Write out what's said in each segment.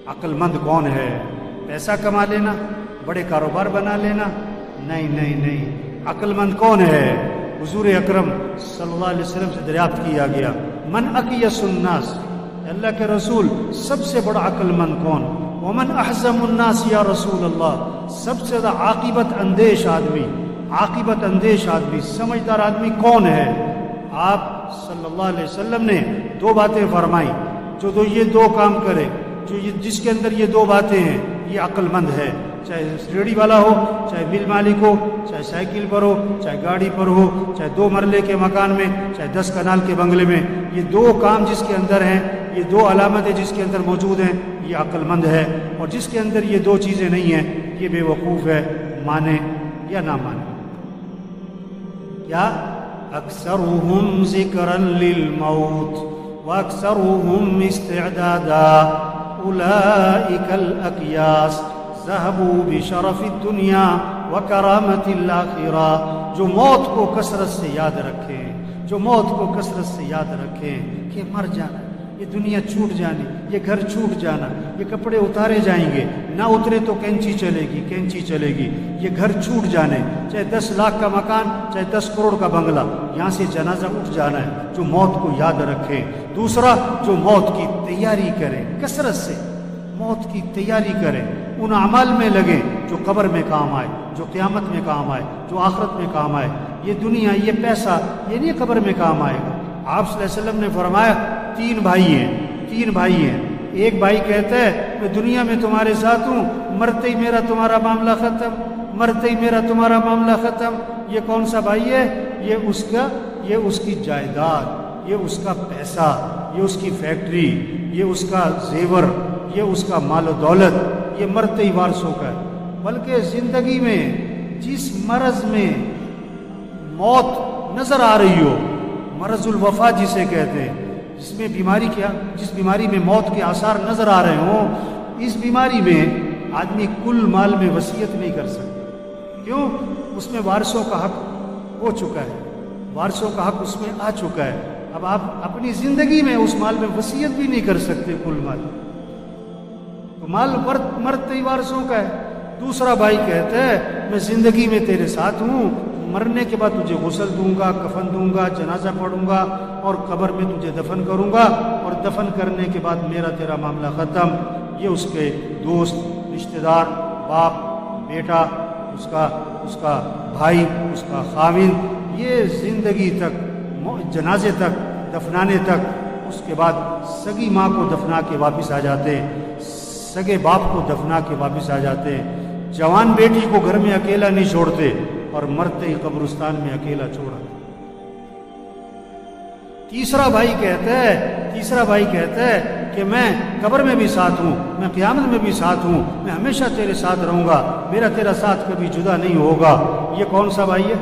عقل مند کون ہے؟ پیسہ کما لینا، بڑے کاروبار بنا لینا؟ نہیں نہیں نہیں، عقل مند کون ہے؟ حضور اکرم صلی اللہ علیہ وسلم سے دریافت کیا گیا، من اقیس الناس، اللہ کے رسول سب سے بڑا عقل مند کون؟ ومن احزم الناس یا رسول اللہ، سب سے زیادہ عاقبت اندیش آدمی، عاقبت اندیش آدمی، سمجھدار آدمی کون ہے؟ آپ صلی اللہ علیہ وسلم نے دو باتیں فرمائی، جو یہ دو کام کرے، جس کے اندر یہ دو باتیں ہیں، یہ عقل مند ہے، چاہے ریڑھی والا ہو، چاہے مل مالک ہو، چاہے سائیکل پر ہو، چاہے گاڑی پر ہو، چاہے 2 مرلے کے مکان میں، چاہے 10 کنال کے بنگلے میں، یہ دو کام جس کے اندر ہیں، یہ دو علامتیں جس کے اندر موجود ہیں، یہ عقل مند ہے۔ اور جس کے اندر یہ دو چیزیں نہیں ہیں، یہ بے وقوف ہے، مانے یا نہ مانے۔ کیا؟ اکثرهم ذکرا للموت واکثرهم استعدادا اولئک الاکیاس ذهبوا بشرف الدنیا وکرامت الآخرہ، جو موت کو کثرت سے یاد رکھیں، جو موت کو کثرت سے یاد رکھیں کہ مر جانا، یہ دنیا چھوٹ جانی، یہ گھر چھوٹ جانا، یہ کپڑے اتارے جائیں گے، نہ اترے تو کینچی چلے گی، کینچی چلے گی، یہ گھر چھوٹ جانے، چاہے 10 لاکھ کا مکان، چاہے 10 کروڑ کا بنگلہ، یہاں سے جنازہ اٹھ جانا ہے، جو موت کو یاد رکھے۔ دوسرا، جو موت کی تیاری کرے، کثرت سے موت کی تیاری کرے، ان اعمال میں لگیں جو قبر میں کام آئے، جو قیامت میں کام آئے، جو آخرت میں کام آئے۔ یہ دنیا، یہ پیسہ، یہ نہیں قبر میں کام آئے گا۔ آپ صلی اللہ علیہ وسلم نے فرمایا 3 بھائی ہیں، ایک بھائی کہتا ہے میں دنیا میں تمہارے ساتھ ہوں، مرتے ہی میرا تمہارا معاملہ ختم، مرتے ہی میرا تمہارا معاملہ ختم۔ یہ کون سا بھائی ہے؟ یہ اس کی جائیداد، یہ اس کا پیسہ، یہ اس کی فیکٹری، یہ اس کا زیور، یہ اس کا مال و دولت، یہ مرتے ہی وارثوں کا ہے۔ بلکہ زندگی میں جس مرض میں موت نظر آ رہی ہو، مرض الوفا جسے کہتے ہیں، جس بیماری میں موت کے آثار نظر آ رہے ہوں، اس بیماری میں آدمی کل مال میں وصیت نہیں کر سکتا۔ کیوں؟ اس میں وارثوں کا حق ہو چکا ہے، وارثوں کا حق اس میں آ چکا ہے۔ اب آپ اپنی زندگی میں اس مال میں وصیت بھی نہیں کر سکتے کل مال، تو مال مرتے ہی وارثوں کا ہے۔ دوسرا بھائی کہتا ہے میں زندگی میں تیرے ساتھ ہوں، مرنے کے بعد تجھے غسل دوں گا، کفن دوں گا، جنازہ پڑھوں گا اور قبر میں تجھے دفن کروں گا، اور دفن کرنے کے بعد میرا تیرا معاملہ ختم۔ یہ اس کے دوست، رشتہ دار، باپ، بیٹا، اس کا بھائی، اس کا خاوند، یہ زندگی تک، جنازے تک، دفنانے تک، اس کے بعد سگی ماں کو دفنا کے واپس آ جاتے، سگے باپ کو دفنا کے واپس آ جاتے، جوان بیٹی کو گھر میں اکیلا نہیں چھوڑتے، اور مرتے ہی قبرستان میں اکیلا چھوڑا۔ تیسرا بھائی کہتا ہے کہ میں قبر میں بھی ساتھ ہوں، میں قیامت میں بھی ساتھ ہوں، میں ہمیشہ تیرے ساتھ رہوں گا، میرا تیرا ساتھ کبھی جدا نہیں ہوگا۔ یہ کون سا بھائی ہے؟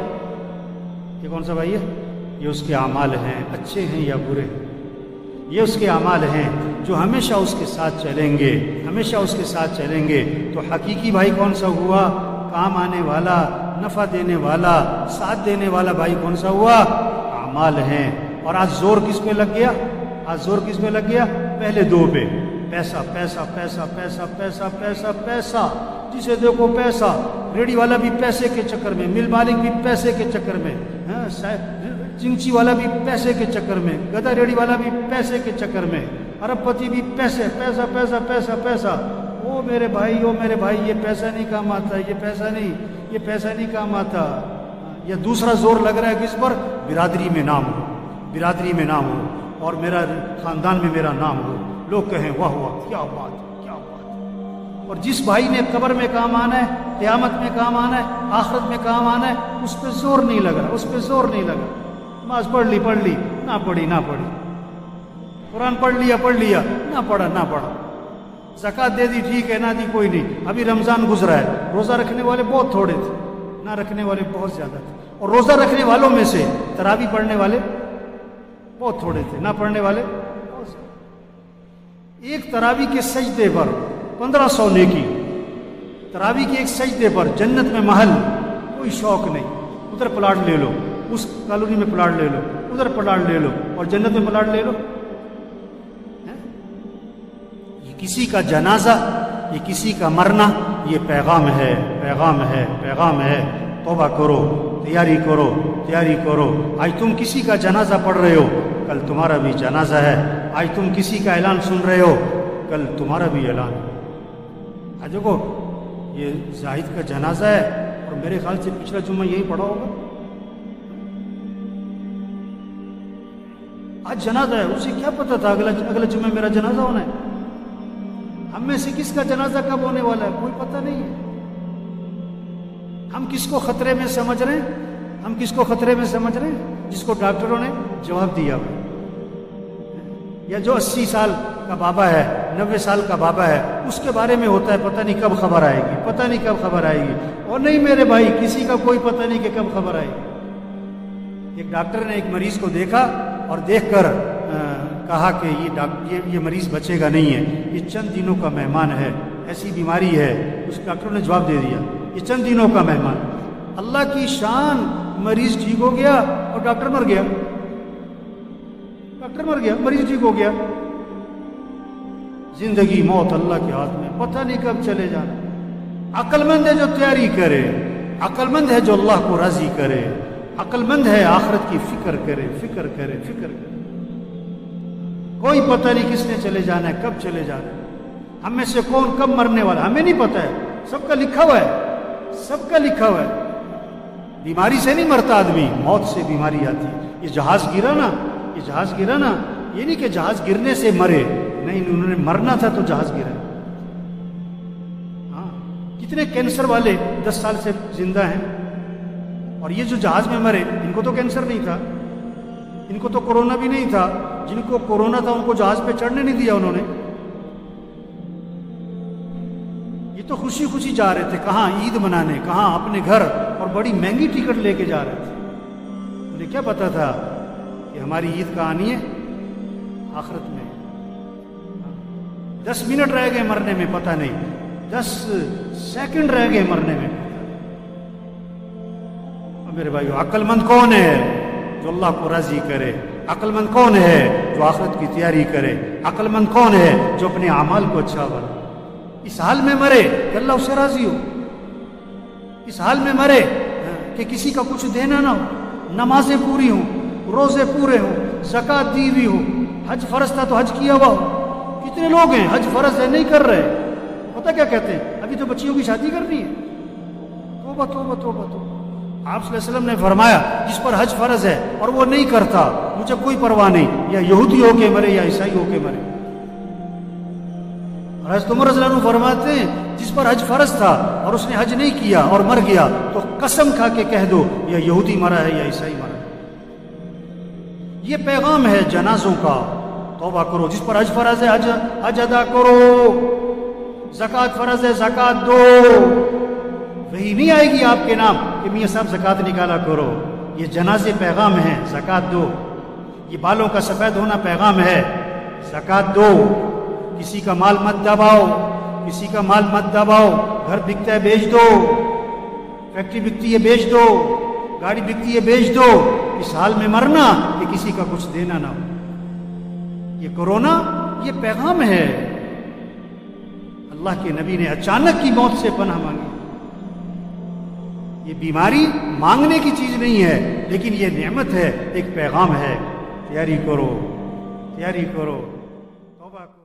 یہ اس کے اعمال ہیں، اچھے ہیں یا برے؟ یہ اس کے اعمال ہیں جو ہمیشہ اس کے ساتھ چلیں گے، ہمیشہ اس کے ساتھ چلیں گے۔ تو حقیقی بھائی کون سا ہوا؟ کام آنے والا، نفع دینے والا، ساتھ دینے والا بھائی کون سا ہوا؟ اعمال ہیں۔ اور آج زور کس پہ لگ گیا؟ پہلے 2 پہ، پیسہ پیسہ پیسہ پیسہ پیسہ پیسہ پیسہ، جسے دیکھو پیسہ، ریڑھی والا بھی پیسے کے چکر میں، مل مالک بھی پیسے کے چکر میں، چنچی والا بھی پیسے کے چکر میں، گدھا ریڑھی والا بھی پیسے کے چکر میں، ارب پتی بھی پیسہ پیسہ پیسہ۔ او میرے بھائی، یہ پیسہ نہیں کام آتا، یہ پیسہ نہیں کام آتا۔ یا دوسرا زور لگ رہا ہے کس پر؟ برادری میں نام ہو اور میرا خاندان میں میرا نام ہو، لوگ کہیں واہ واہ، کیا بات۔ اور جس بھائی نے قبر میں کام آنا ہے، قیامت میں کام آنا ہے، آخرت میں کام آنا ہے، اس پہ زور نہیں لگا۔ نماز پڑھ لی، نہ پڑھی، قرآن پڑھ لیا، نہ پڑھا، زکوٰۃ دے دی، ٹھیک ہے، نہ دی کوئی نہیں۔ ابھی رمضان گزرا ہے، روزہ رکھنے والے بہت تھوڑے تھے، نہ رکھنے والے بہت زیادہ تھے، اور روزہ رکھنے والوں میں سے تراویح پڑھنے والے بہت تھوڑے تھے، نہ پڑھنے والے بہت زیادہ۔ ایک تراویح کے سجدے پر 1500 نیکی، تراویح کے ایک سجدے پر جنت میں محل، کوئی شوق نہیں۔ ادھر پلاٹ لے لو، اس کالونی میں پلاٹ لے لو، ادھر پلاٹ لے لو، اور جنت میں پلاٹ لے لو۔ کسی کا جنازہ، یہ کسی کا مرنا، یہ پیغام ہے، پیغام ہے، پیغام ہے۔ توبہ کرو، تیاری کرو، تیاری کرو۔ آج تم کسی کا جنازہ پڑھ رہے ہو، کل تمہارا بھی جنازہ ہے۔ آج تم کسی کا اعلان سن رہے ہو، کل تمہارا بھی اعلان ہے۔ آج دیکھو یہ زاہد کا جنازہ ہے، اور میرے خیال سے پچھلا جمعہ یہی پڑھا ہوگا۔ آج جنازہ ہے، اسے کیا پتا تھا اگلا جمعہ میرا جنازہ ہونا ہے؟ ہم میں سے کس کا جنازہ کب ہونے والا ہے کوئی پتہ نہیں ہے۔ ہم کس کو خطرے میں سمجھ رہے ہیں؟ ہم کس کو خطرے میں سمجھ رہے ہیں؟ جس کو ڈاکٹروں نے جواب دیا، یا جو 80 سال کا بابا ہے، 90 سال کا بابا ہے، اس کے بارے میں ہوتا ہے پتہ نہیں کب خبر آئے گی، پتہ نہیں کب خبر آئے گی۔ اور نہیں میرے بھائی، کسی کا کوئی پتہ نہیں کہ کب خبر آئے گی۔ ایک ڈاکٹر نے ایک مریض کو دیکھا اور دیکھ کر کہا کہ یہ مریض بچے گا نہیں ہے، یہ چند دنوں کا مہمان ہے، ایسی بیماری ہے۔ اس ڈاکٹر نے جواب دے دیا یہ چند دنوں کا مہمان۔ اللہ کی شان، مریض ٹھیک ہو گیا اور ڈاکٹر مر گیا، ڈاکٹر مر گیا، مریض ٹھیک ہو گیا۔ زندگی موت اللہ کے ہاتھ میں، پتہ نہیں کب چلے جانا۔ عقل مند ہے جو تیاری کرے، عقل مند ہے جو اللہ کو راضی کرے، عقل مند ہے آخرت کی فکر کرے، فکر کرے، فکر کرے۔ کوئی پتہ نہیں کس نے چلے جانا ہے، کب چلے جانا ہے۔ ہم میں سے کون کب مرنے والا ہمیں نہیں پتہ ہے، سب کا لکھا ہوا ہے، سب کا لکھا ہوا ہے۔ بیماری سے نہیں مرتا آدمی، موت سے بیماری آتی ہے۔ یہ جہاز گرا نا، یہ جہاز گرا نا، یہ نہیں کہ جہاز گرنے سے مرے، نہیں، انہوں نے مرنا تھا تو جہاز گرا۔ ہاں، کتنے کینسر والے 10 سال سے زندہ ہیں، اور یہ جو جہاز میں مرے ان کو تو کینسر نہیں تھا، ان کو تو کورونا بھی نہیں تھا۔ جن کو کورونا تھا ان کو جہاز پہ چڑھنے نہیں دیا انہوں نے۔ یہ تو خوشی خوشی جا رہے تھے، کہاں عید منانے، کہاں اپنے گھر، اور بڑی مہنگی ٹکٹ لے کے جا رہے تھے۔ انہیں کیا پتا تھا کہ ہماری عید کہاں آنی ہے؟ آخرت میں۔ 10 منٹ رہ گئے مرنے میں، پتہ نہیں، 10 سیکنڈ رہ گئے مرنے میں۔ میرے بھائیو، عقل مند کون ہے جو اللہ کو راضی کرے؟ عقل مند کون ہے جو آخرت کی تیاری کرے؟ عقل مند کون ہے جو اپنے اعمال کو اچھا بنائے؟ اس حال میں مرے کہ اللہ اس سے راضی ہو، اس حال میں مرے کہ کسی کا کچھ دینا نہ ہو، نمازیں پوری ہوں، روزے پورے ہوں، زکوٰۃ دی ہوئی ہو، حج فرض تھا تو حج کیا ہوا ہو۔ کتنے لوگ ہیں حج فرض ہے نہیں کر رہے، پتہ کیا کہتے ہیں؟ ابھی تو بچیوں کی شادی کرنی ہے۔ توبہ توبہ توبہ توبہ۔ آپ صلی اللہ علیہ وسلم نے فرمایا جس پر حج فرض ہے اور وہ نہیں کرتا، مجھے کوئی پرواہ نہیں، یا یہودی ہو کے مرے یا عیسائی ہو کے مرے۔ حضرت عمر رضی اللہ عنہ فرماتے ہیں جس پر حج فرض تھا اور اس نے حج نہیں کیا اور مر گیا تو قسم کھا کے کہہ دو یا یہودی مرا ہے یا عیسائی مرا ہے۔ یہ پیغام ہے جنازوں کا۔ توبہ کرو، جس پر حج فرض ہے حج ادا کرو، زکوٰۃ فرض ہے زکوٰۃ دو۔ وہی نہیں آئے گی آپ کے نام کہ میاں صاحب زکوٰۃ نکالا کرو، یہ جنازے پیغام ہیں، زکوٰۃ دو۔ یہ بالوں کا سفید ہونا پیغام ہے، زکوٰۃ دو۔ کسی کا مال مت دباؤ، کسی کا مال مت دباؤ۔ گھر بکتا ہے بیچ دو، فیکٹری بکتی ہے بیچ دو، گاڑی بکتی ہے بیچ دو۔ اس حال میں مرنا کہ کسی کا کچھ دینا نہ ہو۔ یہ کورونا یہ پیغام ہے۔ اللہ کے نبی نے اچانک کی موت سے پناہ مانگی۔ یہ بیماری مانگنے کی چیز نہیں ہے، لیکن یہ نعمت ہے، ایک پیغام ہے۔ تیاری کرو، تیاری کرو۔